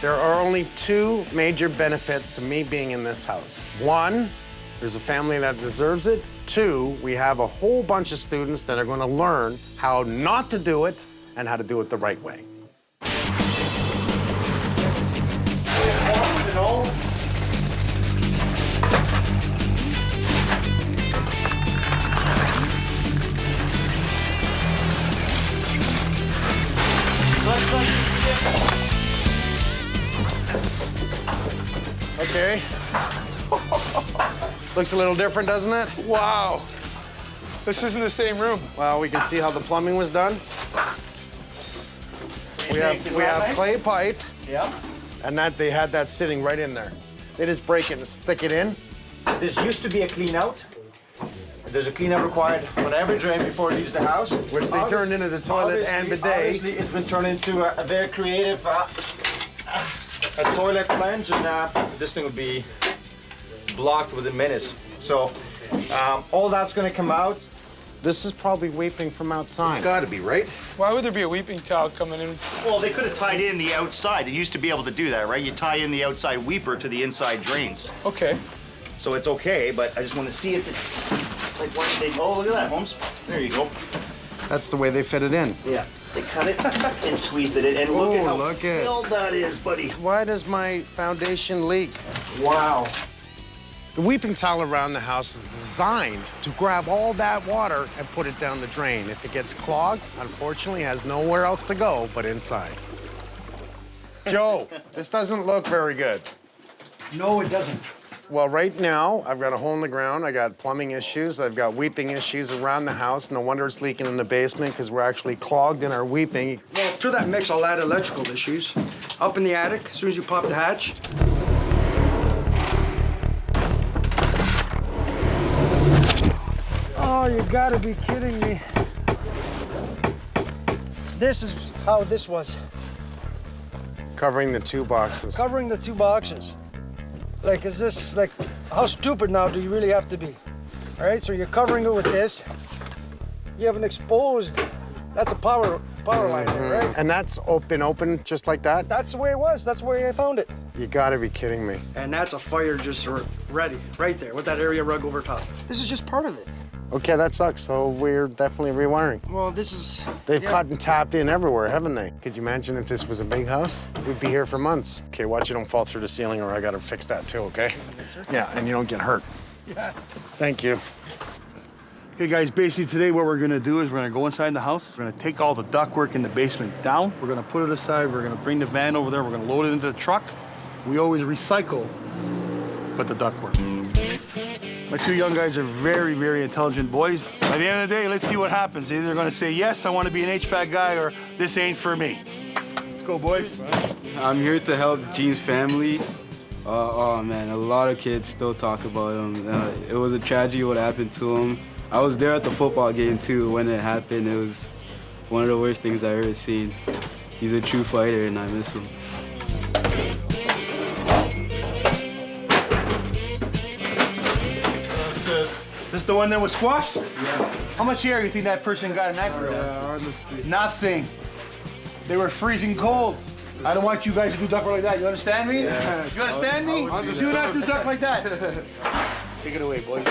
There are only two major benefits to me being in this house. One, there's a family that deserves it. Two, we have a whole bunch of students that are going to learn how not to do it and how to do it the right way. Okay. Looks a little different, doesn't it? Wow. This isn't the same room. Well, we can see how the plumbing was done. We have clay pipe. Yeah. And that they had that sitting right in there. They just break it and stick it in. This used to be a clean out. There's a cleanup required on every drain before you use the house. Which they turned into the toilet and bidet. Obviously, it's been turned into a very creative a toilet plunge, and this thing would be blocked within minutes. So all that's going to come out. This is probably weeping from outside. It's got to be, right? Why would there be a weeping towel coming in? Well, they could have tied in the outside. They used to be able to do that, right? You tie in the outside weeper to the inside drains. Okay. So it's okay, but I just want to see if it's like one they. Oh, look at that, Holmes. There you go. That's the way they fit it in. Yeah. They cut it and squeezed it in. And look at how filled that is, buddy. Why does my foundation leak? Wow. The weeping towel around the house is designed to grab all that water and put it down the drain. If it gets clogged, unfortunately, it has nowhere else to go but inside. Joe, this doesn't look very good. No, it doesn't. Well, right now, I've got a hole in the ground. I got plumbing issues. I've got weeping issues around the house. No wonder it's leaking in the basement because we're actually clogged in our weeping. Well, to that mix, I'll add electrical issues. Up in the attic, as soon as you pop the hatch. Oh, you gotta be kidding me. This is how this was. Covering the two boxes. Covering the two boxes. Like, is this, like, how stupid now do you really have to be? All right, so you're covering it with this. You have an exposed, that's a power line there, right? And that's open just like that? That's the way it was. That's the way I found it. You gotta be kidding me. And that's a fire just ready, right there, with that area rug over top. This is just part of it. Okay, that sucks. So we're definitely rewiring. Well, this is... They've cut and tapped in everywhere, haven't they? Could you imagine if this was a big house? We'd be here for months. Okay, watch you don't fall through the ceiling or I gotta fix that too, okay? Yeah, and you don't get hurt. Yeah. Thank you. Okay, guys, basically today what we're gonna do is we're gonna go inside the house. We're gonna take all the ductwork in the basement down. We're gonna put it aside. We're gonna bring the van over there. We're gonna load it into the truck. We always recycle, but the ductwork. My two young guys are very, very intelligent boys. By the end of the day, let's see what happens. They're either gonna say, yes, I wanna be an HVAC guy, or this ain't for me. Let's go, boys. I'm here to help Gene's family. Oh man, a lot of kids still talk about him. It was a tragedy what happened to him. I was there at the football game too when it happened. It was one of the worst things I ever seen. He's a true fighter and I miss him. This the one that was squashed? Yeah. How much air do you think that person got in that grill? Nothing. They were freezing cold. I don't want you guys to do duck like that. You understand me? Yeah. You understand me? Do not do duck like that. Take it away, boy.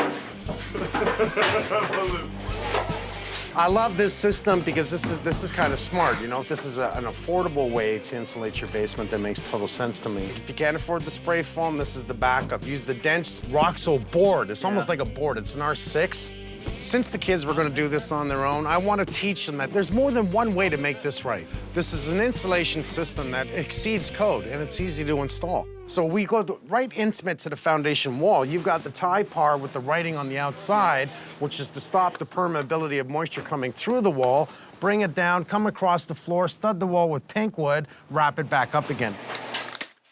I love this system because this is kind of smart, you know? This is an affordable way to insulate your basement that makes total sense to me. If you can't afford the spray foam, this is the backup. Use the dense Roxo board. It's almost like a board. It's an R6. Since the kids were going to do this on their own, I want to teach them that there's more than one way to make this right. This is an insulation system that exceeds code, and it's easy to install. So we go right intimate to the foundation wall. You've got the tie par with the writing on the outside, which is to stop the permeability of moisture coming through the wall, bring it down, come across the floor, stud the wall with pink wood, wrap it back up again.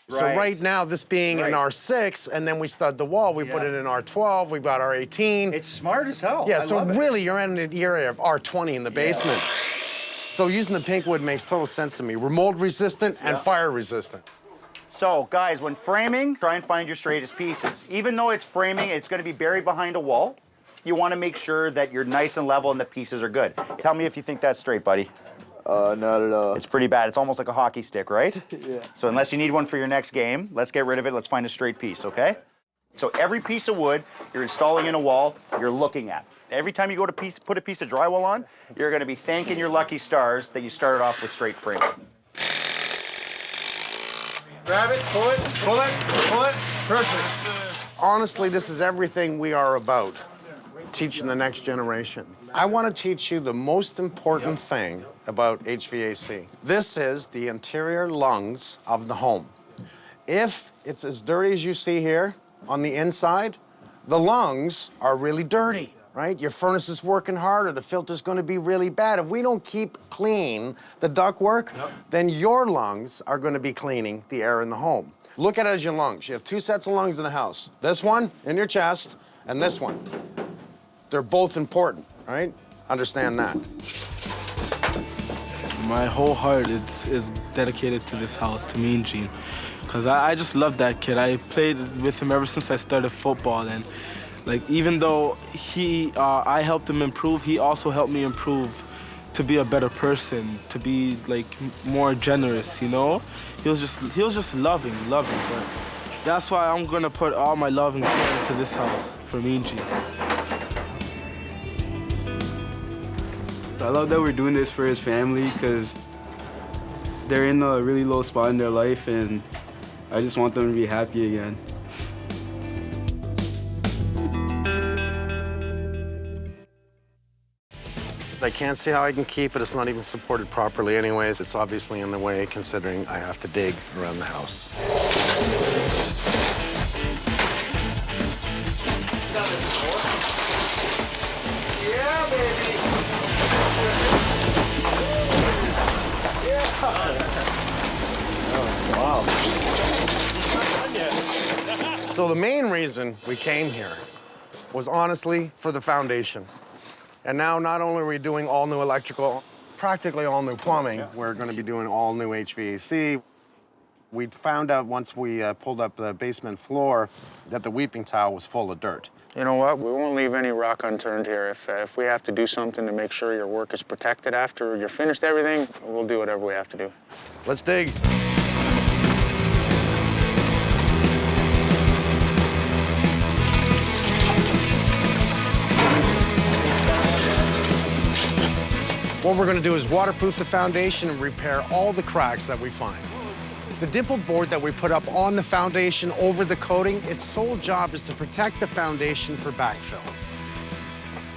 So right now, this being an R6, and then we stud the wall, we put it in R12, we've got R18. It's smart as hell. Yeah, so really you're in the area of R20 in the basement. So using the pink wood makes total sense to me. We're mold resistant and fire resistant. So, guys, when framing, try and find your straightest pieces. Even though it's framing, it's going to be buried behind a wall. You want to make sure that you're nice and level and the pieces are good. Tell me if you think that's straight, buddy. Not at all. It's pretty bad. It's almost like a hockey stick, right? Yeah. So unless you need one for your next game, let's get rid of it. Let's find a straight piece, okay? So every piece of wood you're installing in a wall, you're looking at. Every time you go to put a piece of drywall on, you're gonna be thanking your lucky stars that you started off with straight frame. Grab it, pull it, pull it, pull it. Perfect. Honestly, this is everything we are about, teaching the next generation. I want to teach you the most important thing about HVAC. This is the interior lungs of the home. If it's as dirty as you see here on the inside, the lungs are really dirty, right? Your furnace is working hard, or the filter's going to be really bad. If we don't keep clean the ductwork, then your lungs are going to be cleaning the air in the home. Look at it as your lungs. You have two sets of lungs in the house. This one in your chest, and this one. They're both important, right? Understand that. My whole heart is dedicated to this house, to me and Gene, because I just love that kid. I played with him ever since I started football, and like even though I helped him improve, he also helped me improve to be a better person, to be like more generous, you know? He was just loving, but that's why I'm gonna put all my love and care into this house for me and Gene. I love that we're doing this for his family because they're in a really low spot in their life, and I just want them to be happy again. I can't see how I can keep it. It's not even supported properly anyways. It's obviously in the way, considering I have to dig around the house. Yeah, baby. So the main reason we came here was honestly for the foundation. And now not only are we doing all new electrical, practically all new plumbing, we're going to be doing all new HVAC. We found out once we pulled up the basement floor that the weeping tile was full of dirt. You know what? We won't leave any rock unturned here. If we have to do something to make sure your work is protected after you're finished everything, we'll do whatever we have to do. Let's dig. What we're going to do is waterproof the foundation and repair all the cracks that we find. The dimpled board that we put up on the foundation over the coating, its sole job is to protect the foundation for backfill.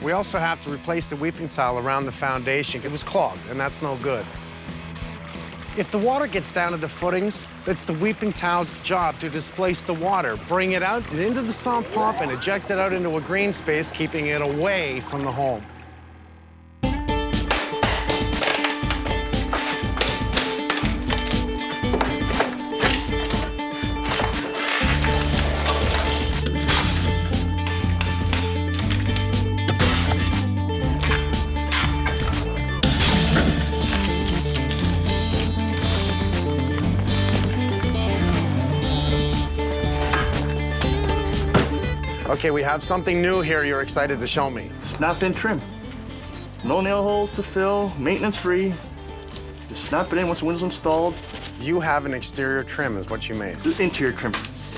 We also have to replace the weeping tile around the foundation. It was clogged, and that's no good. If the water gets down to the footings, it's the weeping tile's job to displace the water, bring it out into the sump pump, and eject it out into a green space, keeping it away from the home. Okay, we have something new here you're excited to show me. Snap-in trim. No nail holes to fill, maintenance-free. Just snap it in once the window's installed. You have an exterior trim is what you made. Interior trim.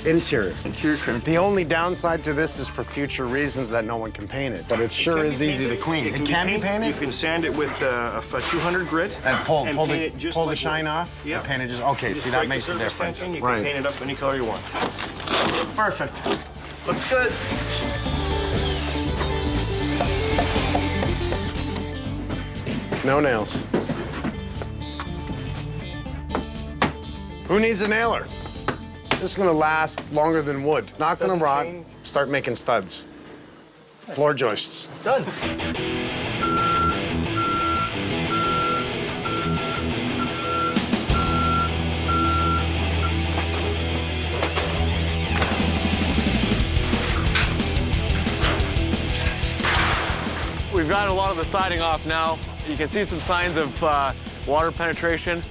Interior. Interior trim. The only downside to this is for future reasons that no one can paint it, but it sure is easy to clean. It can be painted? You can sand it with a 200 grit. And pull paint it just the like shine off? Yeah. And paint it just, okay, Just see, break that the makes a surface difference. fencing, you Right. can paint it up any color you want. Perfect. Looks good. No nails. Who needs a nailer? This is gonna last longer than wood. Not gonna rot. Start making studs. Floor joists. Done. We've gotten a lot of the siding off now. You can see some signs of water penetration,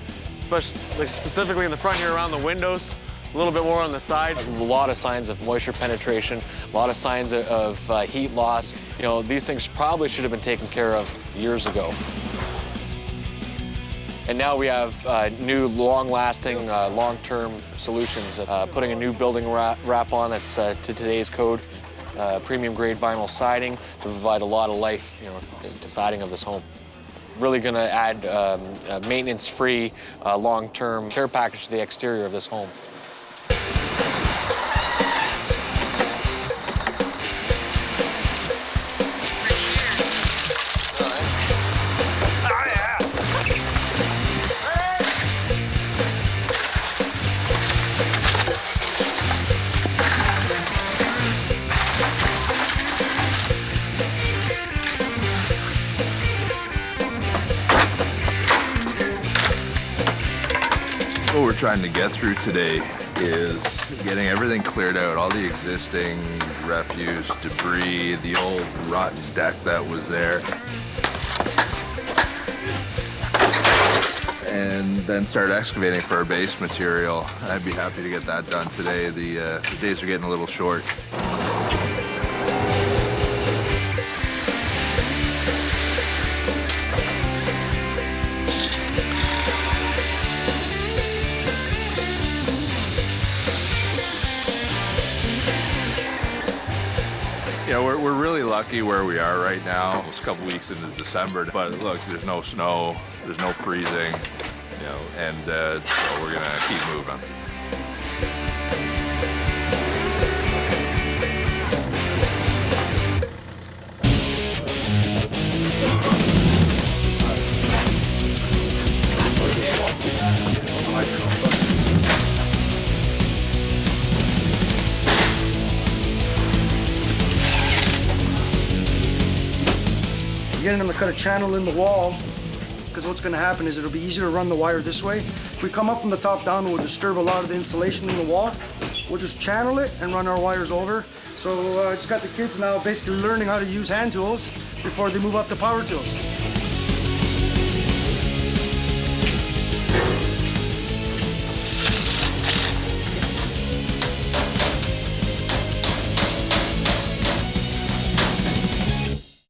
specifically in the front here around the windows, a little bit more on the side. A lot of signs of moisture penetration, a lot of signs of heat loss. You know, these things probably should have been taken care of years ago. And now we have new long-lasting, long-term solutions. Putting a new building wrap on that's to today's code, premium grade vinyl siding to provide a lot of life, you know, to siding of this home. Really going to add a maintenance-free, long-term care package to the exterior of this home. What we're trying to get through today is getting everything cleared out, all the existing refuse, debris, the old rotten deck that was there. And then start excavating for our base material. I'd be happy to get that done today. The days are getting a little short. Yeah, we're really lucky where we are right now. It's a couple weeks into December, but look, there's no snow, there's no freezing, you know, and so we're gonna keep moving. Getting them to cut a channel in the wall, because what's going to happen is it'll be easier to run the wire this way. If we come up from the top down, we'll disturb a lot of the insulation in the wall. We'll just channel it and run our wires over. So I just got the kids now basically learning how to use hand tools before they move up to power tools.